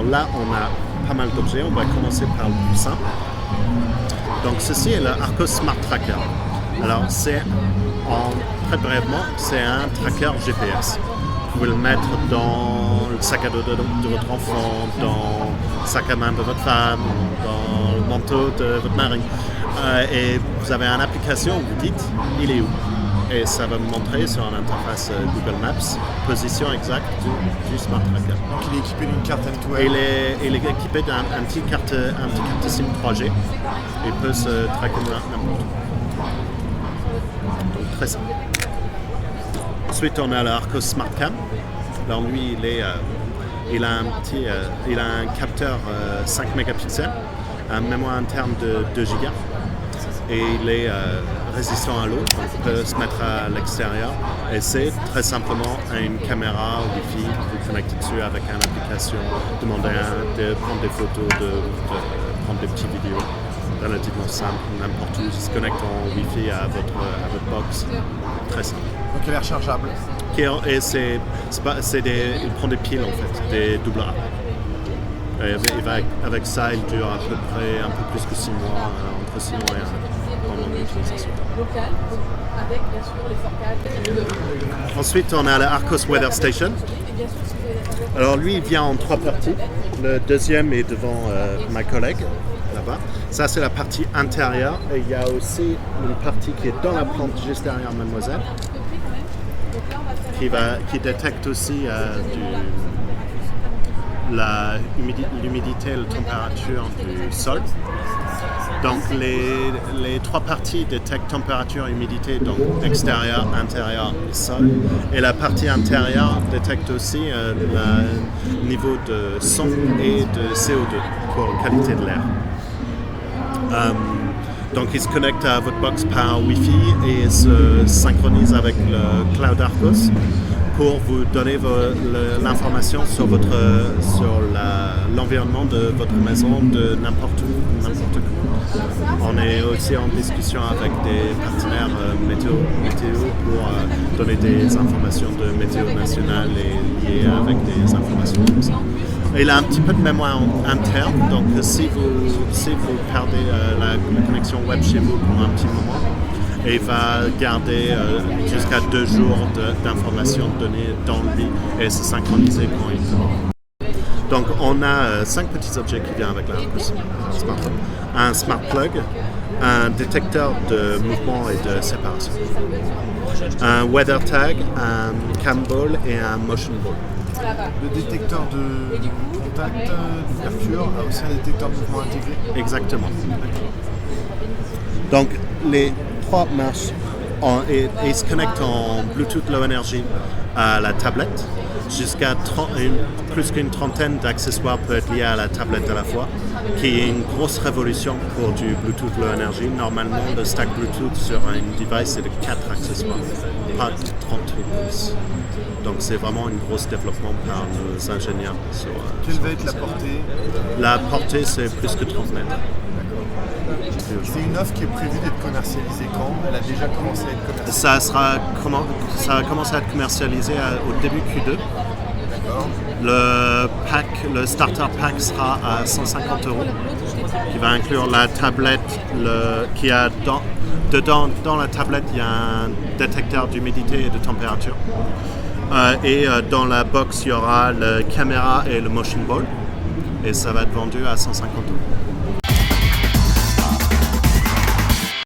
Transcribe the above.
là, on a pas mal d'objets. On va commencer par le plus simple. Donc ceci est le Arcos Smart Tracker. Alors très brièvement, c'est un tracker GPS. Vous pouvez le mettre dans le sac à dos de votre enfant, dans le sac à main de votre femme, dans le manteau de votre mari. Et vous avez une application où vous dites « il est où ?» Et ça va me montrer sur une interface Google Maps, position exacte du Smart Tracker. Donc il est équipé d'une carte M2M. Il est équipé d'un petit carte SIM 3G. Il peut se traquer n'importe où. Donc très simple. Ensuite, on a l'Arcos Smart Cam. Alors lui, il a un capteur 5 mégapixels, un mémoire interne de 2 gigas. Et il est résistant à l'eau, donc il peut se mettre à l'extérieur. Et c'est très simplement une caméra Wi-Fi, vous connectez dessus avec une application, demandez de prendre des photos, de prendre des petites vidéos. Relativement simple, n'importe où, il se connecte en Wi-Fi à votre box. Très simple. Donc il est rechargeable. Et il prend des piles en fait, des AA. Et avec ça, il dure à peu près un peu plus que 6 mois, entre 6 mois et 1 an en utilisation. Ensuite, on a le Arcos Weather Station. Alors lui, il vient en 3 parties. Le deuxième est devant ma collègue, là-bas. Ça, c'est la partie intérieure. Et il y a aussi une partie qui est dans la plante juste derrière Mademoiselle, qui détecte aussi l'humidité et la température du sol. Donc les 3 parties détectent température, humidité, donc extérieur, intérieur et sol. Et la partie intérieure détecte aussi le niveau de son et de CO2 pour la qualité de l'air. Donc il se connecte à votre box par Wi-Fi et il se synchronise avec le Cloud Arcos pour vous donner l'information sur l'environnement de votre maison de n'importe où, n'importe quand. On est aussi en discussion avec des partenaires météo pour donner des informations de météo nationale et liées avec des informations comme ça. Il a un petit peu de mémoire interne, donc si vous perdez la connexion web chez vous pour un petit moment, il va garder jusqu'à 2 jours d'informations données dans le lit et se synchroniser quand il faut. Donc on a 5 petits objets qui viennent avec l'Arcos Smartphone. Un Smart Plug, un détecteur de mouvement et de séparation, un Weather Tag, un Cam Ball et un Motion Ball. Le détecteur de contact, d'ouverture, a aussi un détecteur de mouvement intégré. Exactement. Donc les 3 marchent et se connectent en Bluetooth Low Energy à la tablette. Jusqu'à plus qu'une trentaine d'accessoires peuvent être liés à la tablette à la fois, qui est une grosse révolution pour du Bluetooth Low Energy. Normalement, le stack Bluetooth sur un device est de 4 accessoires, pas 30 plus. Donc c'est vraiment un gros développement par nos ingénieurs. Quelle va être la portée? La portée, c'est plus que 30 mètres. C'est une offre qui est prévue d'être commercialisée quand? Elle a déjà commencé à être commercialisée? Ça va commencer à être commercialisé au début Q2. D'accord. Le starter pack sera à 150 €, qui va inclure la tablette, qui a dans la tablette, il y a un détecteur d'humidité et de température. Et dans la box, il y aura la caméra et le motion ball. Et ça va être vendu à 150 €.